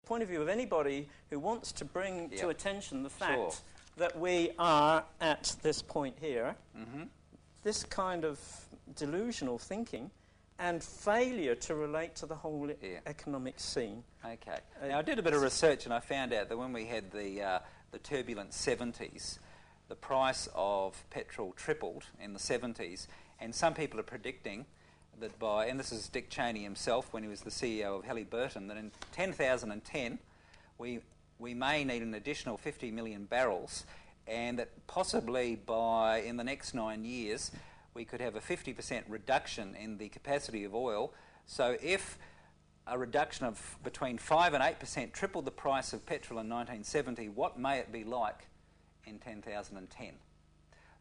point of view of anybody who wants to bring to attention the fact that we are at this point here, this kind of delusional thinking and failure to relate to the whole economic scene. Okay. Now, I did a bit of research and I found out that when we had the turbulent 70s, the price of petrol tripled in the 70s, and some people are predicting that by, and this is Dick Cheney himself when he was the CEO of Halliburton, that in 2010 we may need an additional 50 million barrels, and that possibly by, in the next 9 years, we could have a 50% reduction in the capacity of oil. So if a reduction of between 5 and 8% tripled the price of petrol in 1970, what may it be like in 2010?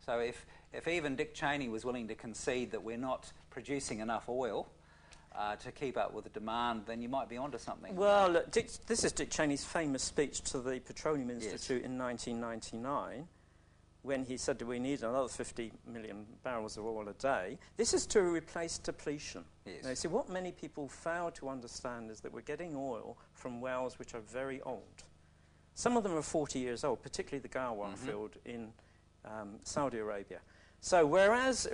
So if even Dick Cheney was willing to concede that we're not producing enough oil to keep up with the demand, then you might be onto something. Well, look, this is Dick Cheney's famous speech to the Petroleum Institute in 1999, when he said that we need another 50 million barrels of oil a day. This is to replace depletion. Yes. Now, you see, what many people fail to understand is that we're getting oil from wells which are very old. Some of them are 40 years old, particularly the Ghawar field in Saudi Arabia. So whereas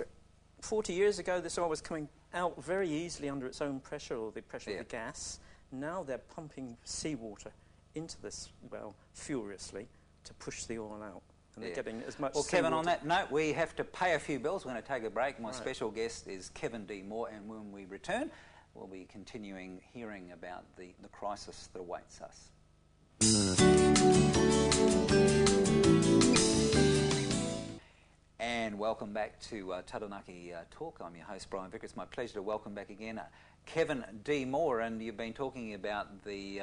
40 years ago this oil was coming out very easily under its own pressure, or the pressure of the gas, now they're pumping seawater into this well furiously to push the oil out. And they're getting as much. Well, Kevin, on that note, we have to pay a few bills. We're going to take a break. My special guest is Kevin D. Moore, and when we return, we'll be continuing hearing about the crisis that awaits us. And welcome back to Taranaki Talk. I'm your host, Brian Vicker. It's my pleasure to welcome back again Kevin D. Moore, and you've been talking about the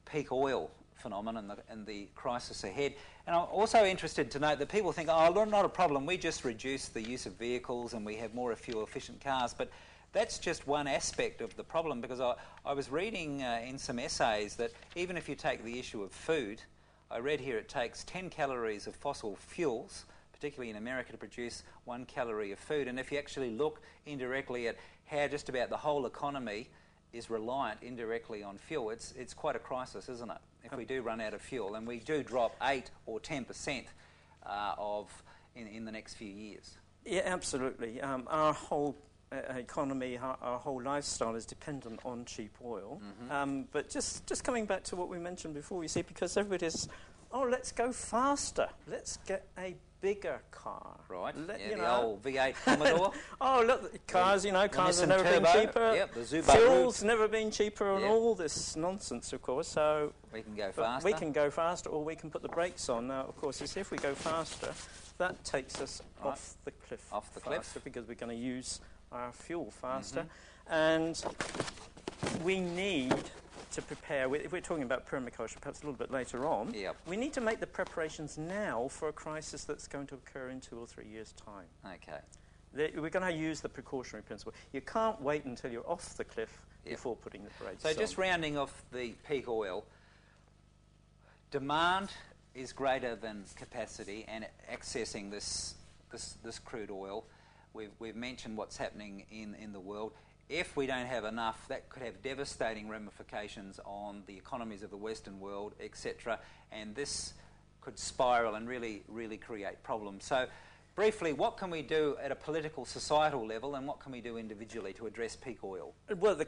peak oil phenomenon and the crisis ahead. And I'm also interested to note that people think, oh, not a problem, we just reduce the use of vehicles and we have more fuel-efficient cars. But that's just one aspect of the problem, because I was reading in some essays that even if you take the issue of food, I read here it takes 10 calories of fossil fuels, particularly in America, to produce 1 calorie of food. And if you actually look indirectly at how just about the whole economy is reliant indirectly on fuel, it's quite a crisis, isn't it? If we do run out of fuel, and we do drop 8 or 10% in the next few years. Yeah, absolutely. Our whole economy, our whole lifestyle is dependent on cheap oil. But just coming back to what we mentioned before, you see, because everybody's, let's go faster. Let's get a bigger car. Right, the old V8 Commodore. Look, cars, cars have never been cheaper. Yep, the Subaru. Fuel's never been cheaper, and all this nonsense, of course. So we can go faster. We can go faster, or we can put the brakes on. Now, of course, you see, if we go faster, that takes us off the cliff. Off the faster, cliff. because we're going to use our fuel faster. And we need to prepare. If we're talking about permaculture perhaps a little bit later on, we need to make the preparations now for a crisis that's going to occur in 2 or 3 years' time. Okay. We're going to use the precautionary principle. You can't wait until you're off the cliff before putting the brakes on. So just rounding off the peak oil, demand is greater than capacity, and accessing this crude oil. We've mentioned what's happening in the world. If we don't have enough, that could have devastating ramifications on the economies of the Western world, etc. And this could spiral and really, really create problems. So, briefly, what can we do at a political, societal level, and what can we do individually to address peak oil? Well, the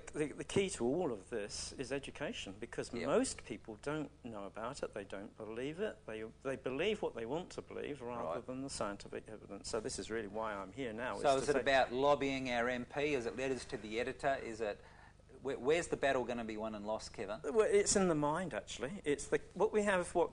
key to all of this is education, because most people don't know about it, they don't believe it, they believe what they want to believe rather than the scientific evidence. So this is really why I'm here now. So is it about lobbying our MP? Is it letters to the editor? Is it... Where's the battle going to be won and lost, Kevin? Well, it's in the mind, actually. It's what we have, what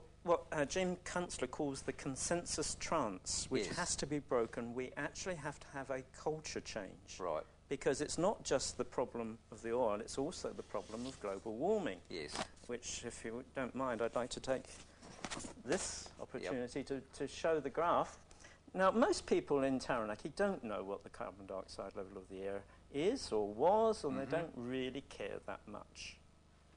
Jim Kunstler calls the consensus trance, which has to be broken. We actually have to have a culture change. Right. Because it's not just the problem of the oil, it's also the problem of global warming. Yes. Which, if you don't mind, I'd like to take this opportunity to show the graph. Now, most people in Taranaki don't know what the carbon dioxide level of the air is or was, and they don't really care that much.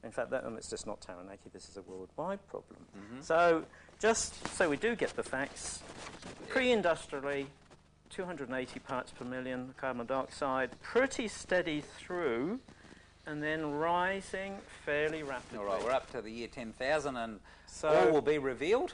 In fact, it's just not Taranaki, this is a worldwide problem. So, just so we do get the facts, pre-industrially, 280 parts per million carbon dioxide, pretty steady through and then rising fairly rapidly. All right, we're up to the year 10,000 and So, all will be revealed?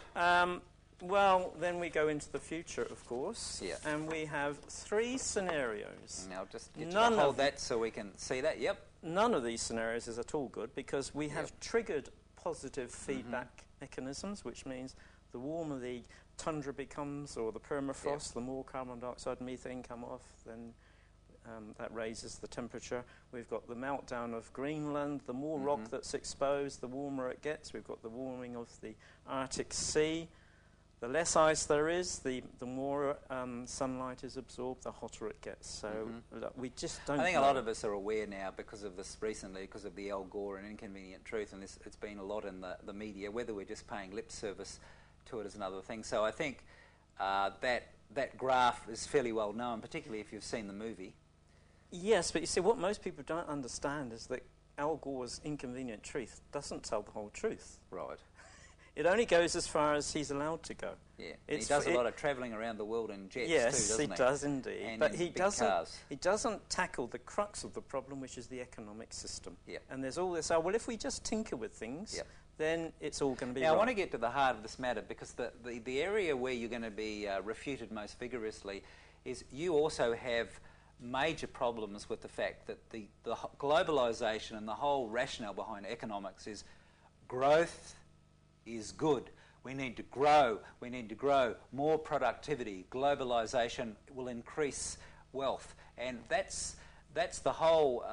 Well, then we go into the future, of course, Yeah. and we have 3 scenarios. Now, just get you to hold that so we can see that. Yep. None of these scenarios is at all good because we have triggered positive feedback mechanisms, which means the warmer the tundra becomes or the permafrost, the more carbon dioxide and methane come off, then that raises the temperature. We've got the meltdown of Greenland. The more rock that's exposed, the warmer it gets. We've got the warming of the Arctic Sea. The less ice there is, the more sunlight is absorbed, the hotter it gets. So look, we just don't I think know. a lot of us are aware now because of this recently, because of the Al Gore and Inconvenient Truth, and it's been a lot in the media. Whether we're just paying lip service to it is another thing. So I think that graph is fairly well known, particularly if you've seen the movie. Yes, but you see, what most people don't understand is that Al Gore's Inconvenient Truth doesn't tell the whole truth. Right. It only goes as far as he's allowed to go. Yeah, and he does a lot of travelling around the world in jets yes, too, doesn't he? Yes, he does indeed. And but in he big doesn't. cars. He doesn't tackle the crux of the problem, which is the economic system. Yep. And there's all this. Oh, well, if we just tinker with things, then it's all going to be. Now, right. I want to get to the heart of this matter because the area where you're going to be refuted most vigorously is you also have major problems with the fact that the globalisation and the whole rationale behind economics is growth is good. We need to grow. We need to grow. More productivity. Globalisation will increase wealth. And that's the whole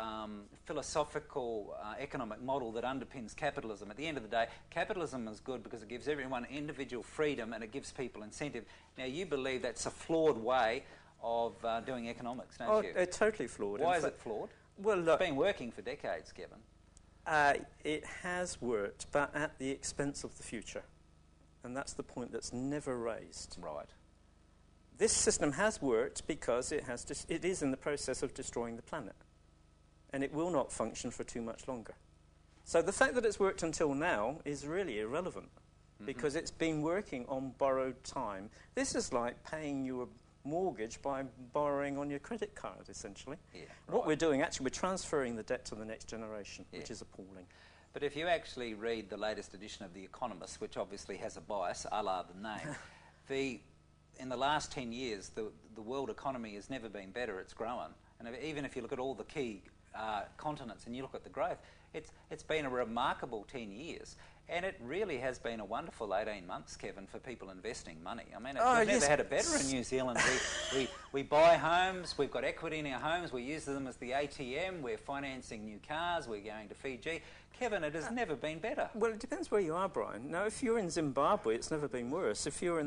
philosophical economic model that underpins capitalism. At the end of the day, capitalism is good because it gives everyone individual freedom and it gives people incentive. Now, you believe that's a flawed way of doing economics, don't you? Totally flawed. Why is it flawed? Well, look, it's been working for decades, Kevin. It has worked, but at the expense of the future. And that's the point that's never raised. Right. This system has worked because it is in the process of destroying the planet. And it will not function for too much longer. So the fact that it's worked until now is really irrelevant because it's been working on borrowed time. This is like paying your mortgage by borrowing on your credit card, essentially. Yeah, What we're doing, actually, we're transferring the debt to the next generation, which is appalling. But if you actually read the latest edition of The Economist, which obviously has a bias, a la the name, in the last 10 years, the world economy has never been better. It's grown. And even if you look at all the key continents and you look at the growth, it's been a remarkable 10 years. And it really has been a wonderful 18 months, Kevin, for people investing money. I mean, we've never had it better in New Zealand. We buy homes, we've got equity in our homes, we use them as the ATM, we're financing new cars, we're going to Fiji. Kevin, it has never been better. Well, it depends where you are, Brian. Now, if you're in Zimbabwe, it's never been worse. If you're in